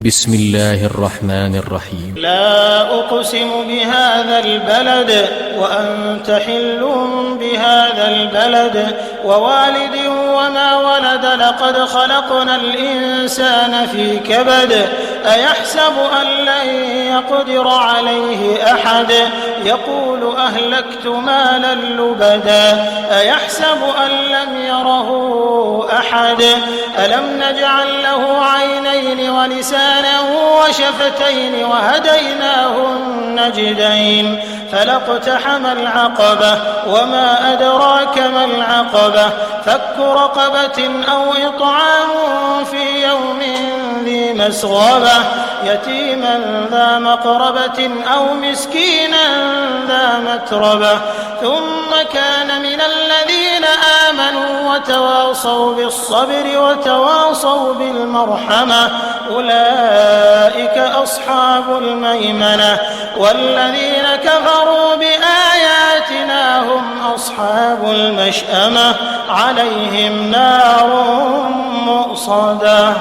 بسم الله الرحمن الرحيم. لا أقسم بهذا البلد وأنت حل بهذا البلد ووالد وما ولد لقد خلقنا الإنسان في كبد أيحسب أن لن يقدر عليه أحد يقول أهلكت مالا لبدا أيحسب أن لم يره أحد ألم نجعل له عينين ولسانا وشفتين وهديناه النجدين فلاقتحم العقبة وما أدراك ما العقبة فك رقبة أو إطعام في يوم ذي مسغبة يتيما ذا مقربة أو مسكينا ذا متربة ثم كان من الذين آمنوا وتواصوا بالصبر وتواصوا بالمرحمة أولئك أصحاب الميمنة والذين كفروا بآياتنا هم أصحاب المشأمة عليهم نار مؤصدة.